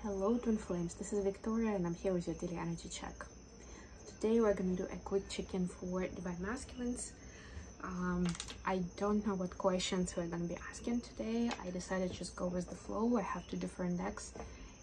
Hello Twin Flames, this is Victoria and I'm here with your daily energy check. Today we're going to do a quick check-in for Divine Masculines. I don't know what questions we're going to be asking today. I decided to just go with the flow. I have two different decks,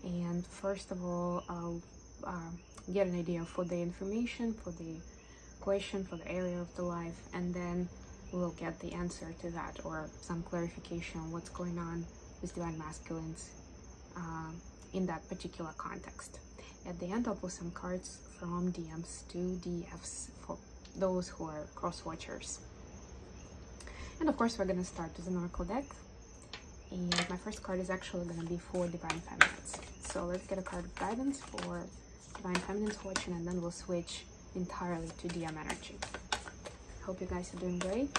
and first of all I'll get an idea for the information, for the question, for the area of the life, and then we'll get the answer to that or some clarification on what's going on with Divine Masculines in that particular context. At the end I'll pull some cards from DMs to DFs for those who are cross-watchers. And of course we're going to start with an oracle deck, and my first card is actually going to be for Divine Feminines. So let's get a card of guidance for Divine Feminines watching, and then we'll switch entirely to DM energy. Hope you guys are doing great.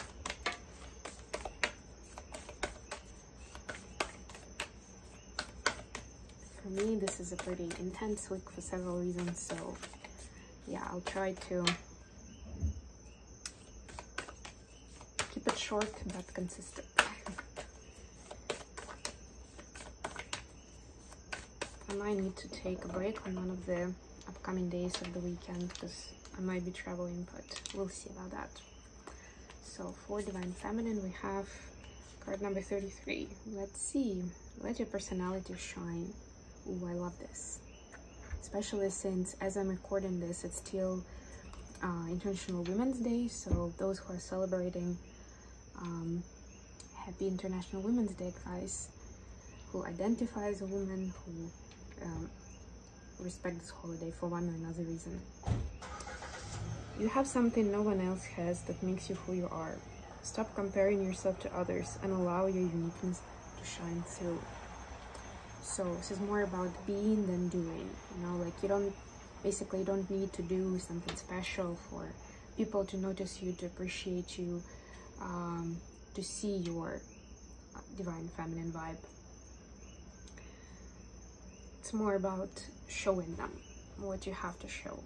For me, this is a pretty intense week for several reasons, so yeah, I'll try to keep it short but consistent. I might need to take a break on one of the upcoming days of the weekend because I might be traveling, but we'll see about that. So for Divine Feminine, we have card number 33. Let's see. Let your personality shine. Ooh, I love this. Especially since as I'm recording this, it's still International Women's Day. So those who are celebrating, happy International Women's Day, guys. Who identify as a woman, who respect this holiday for one or another reason. You have something no one else has that makes you who you are. Stop comparing yourself to others and allow your uniqueness to shine through. So this is more about being than doing, you know, like you don't need to do something special for people to notice you, to appreciate you, to see your Divine Feminine vibe. It's more about showing them what you have to show.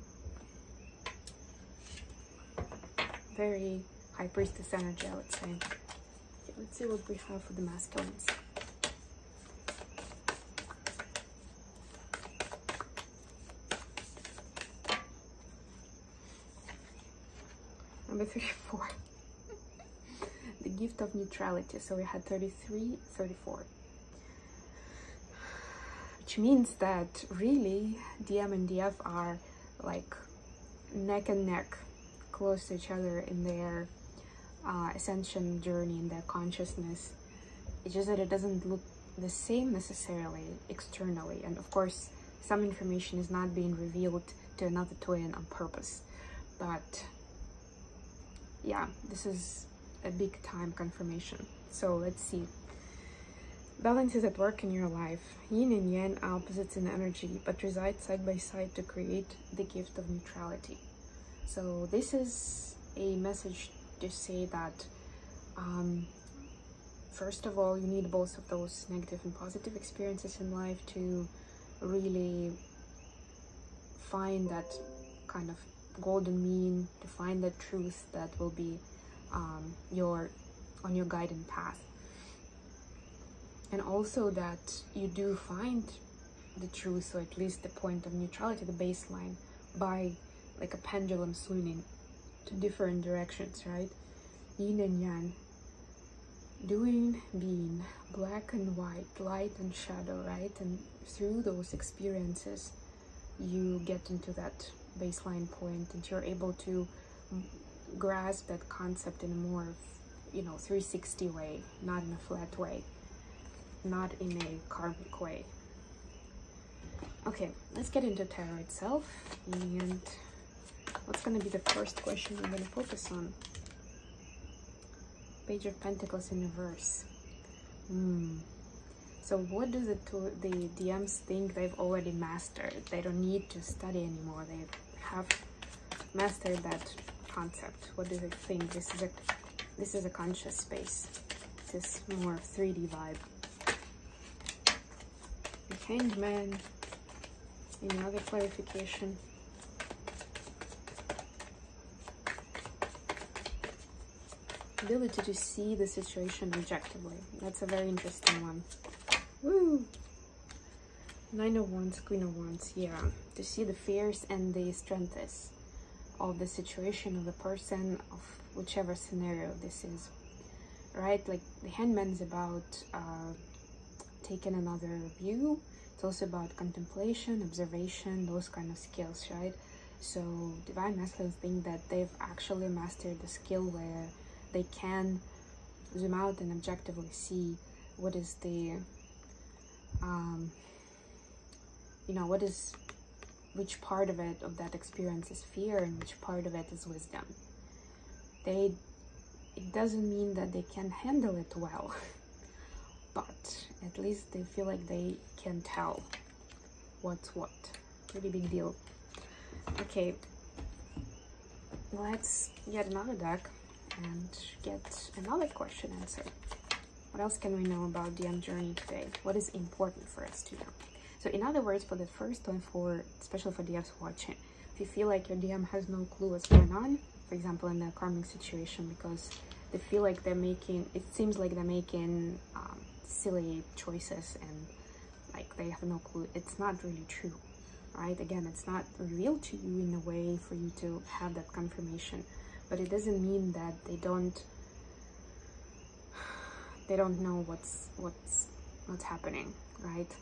Very High Priestess energy, I would say. Okay, let's see what we have for the masculines. Number 34. The gift of neutrality. So we had 33, 34. Which means that really DM and DF are like neck and neck, close to each other in their ascension journey, in their consciousness. It's just that it doesn't look the same necessarily externally, and of course some information is not being revealed to another twin on purpose, but yeah, this is a big time confirmation. So let's see. Balance is at work in your life. Yin and yang are opposites in energy, but reside side by side to create the gift of neutrality. So this is a message to say that first of all, you need both of those negative and positive experiences in life to really find that kind of golden mean, to find that truth that will be on your guiding path. And also that you do find the truth, or at least the point of neutrality, the baseline, by like a pendulum swinging to different directions, right? Yin and yang, doing, being, black and white, light and shadow, right? And through those experiences you get into that baseline point, and you're able to grasp that concept in a more, 360 way, not in a flat way, not in a karmic way. Okay, let's get into tarot itself, and what's going to be the first question I'm going to focus on? Page of Pentacles in reverse. So what do the DMs think they've already mastered? They don't need to study anymore. They have mastered that concept. What do they think? This is a conscious space. This is more 3D vibe. The Hanged Man. Any other clarification? Ability to see the situation objectively. That's a very interesting one. Woo! Nine of Wands, Queen of Wands, yeah. To see the fears and the strengths of the situation, of the person, of whichever scenario this is, right? Like the Hangman is about taking another view. It's also about contemplation, observation, those kind of skills, right? So Divine Masculine think that they've actually mastered the skill where they can zoom out and objectively see what is the you know, which part of it, of that experience is fear and which part of it is wisdom. It doesn't mean that they can handle it well, but at least they feel like they can tell what's what. Pretty big deal. Okay, let's get another deck and get another question answered. What else can we know about DM journey today? What is important for us to know? So in other words, for the first one, especially for DMs watching, if you feel like your DM has no clue what's going on, for example, in their karmic situation, because they feel like it seems like they're making silly choices and like they have no clue, it's not really true, right? Again, it's not revealed to you in a way for you to have that confirmation, but it doesn't mean that they don't know what's happening, right?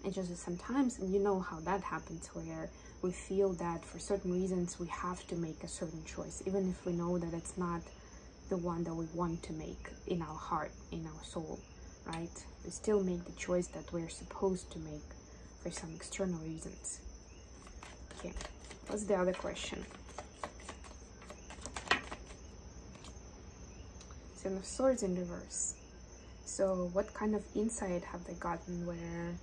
It's just that sometimes, and you know how that happens, where we feel that for certain reasons we have to make a certain choice, even if we know that it's not the one that we want to make in our heart, in our soul, right? We still make the choice that we're supposed to make for some external reasons. Okay, what's the other question? Seven of Swords in reverse. So what kind of insight have they gotten where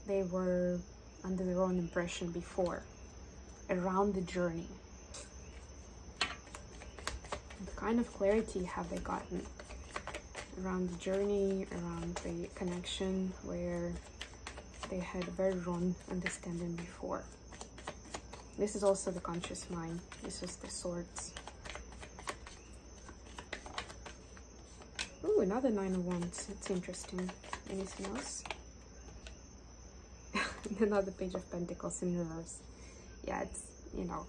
they were under their own impression before around the journey? What kind of clarity have they gotten around the journey, around the connection where they had a very wrong understanding before? This is also the conscious mind. This is the Swords. Ooh, another Nine of Wands. It's interesting. Anything else? Another Page of Pentacles in reverse. Yeah, it's, you know,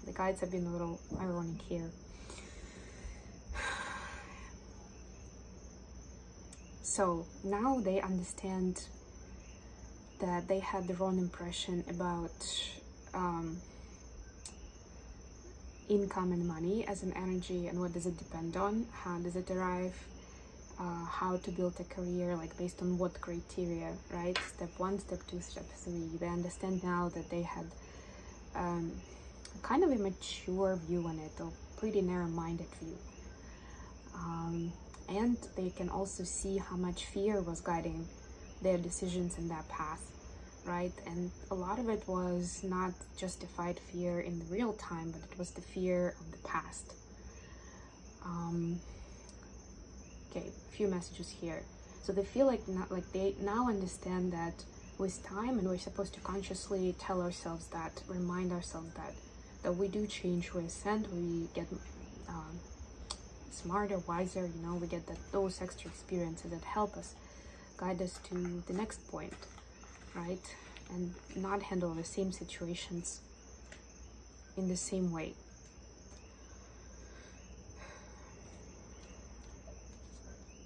the guides have been a little ironic here. So now they understand that they had the wrong impression about income and money as an energy, and what does it depend on, how does it arrive, how to build a career, like based on what criteria, right? Step 1, step 2, step 3. They understand now that they had kind of a mature view on it, or pretty narrow-minded view. And they can also see how much fear was guiding their decisions in that path, right? And a lot of it was not justified fear in the real time, but it was the fear of the past. Okay, a few messages here. So they feel like they now understand that with time, and we're supposed to consciously tell ourselves that, remind ourselves that we do change, we ascend, we get smarter, wiser, you know, we get those extra experiences that help us, guide us to the next point, right? And not handle the same situations in the same way.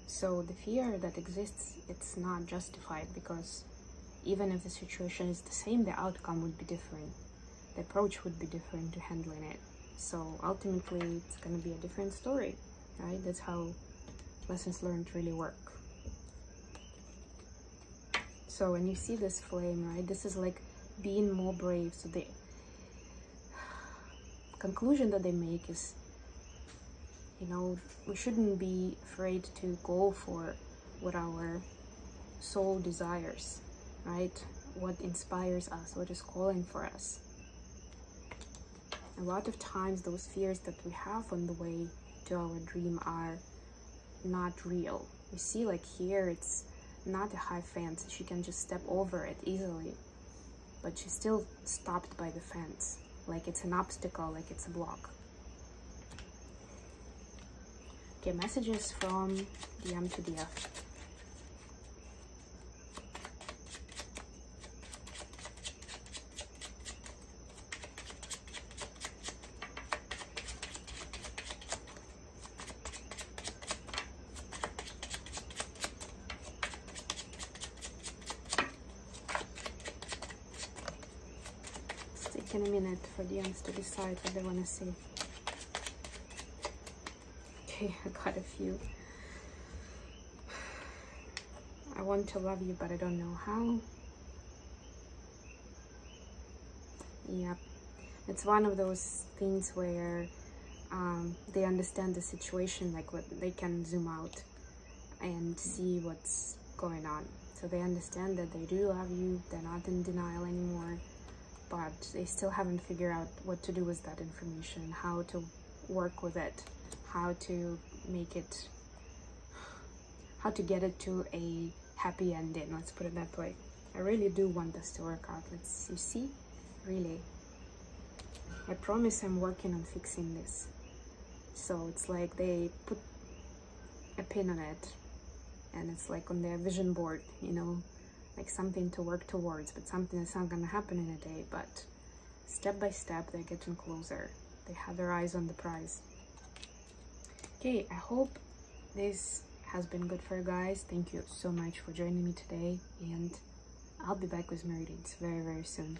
So the fear that exists, it's not justified, because even if the situation is the same, the outcome would be different. The approach would be different to handling it. So ultimately, it's going to be a different story, right? That's how lessons learned really work. So when you see this flame, right, this is like being more brave. So the conclusion that they make is, you know, we shouldn't be afraid to go for what our soul desires, right? What inspires us, what is calling for us. A lot of times those fears that we have on the way to our dream are not real. You see, like here, it's not a high fence. She can just step over it easily, but she's still stopped by the fence, like it's an obstacle, like it's a block. Okay, messages from DM to DF. taking a minute for the ends to decide what they want to say. Okay, I got a few. I want to love you, but I don't know how. Yep, it's one of those things where they understand the situation, like what they can zoom out and see what's going on. So they understand that they do love you, they're not in denial anymore, but they still haven't figured out what to do with that information, how to work with it, how to make it, how to get it to a happy ending, let's put it that way. I really do want this to work out. You see, really, I promise I'm working on fixing this. So it's like they put a pin on it, and it's like on their vision board, you know, like something to work towards, but something that's not gonna happen in a day, but step by step they're getting closer. They have their eyes on the prize. Okay, I hope this has been good for you guys. Thank you so much for joining me today, and I'll be back with my readings very, very soon.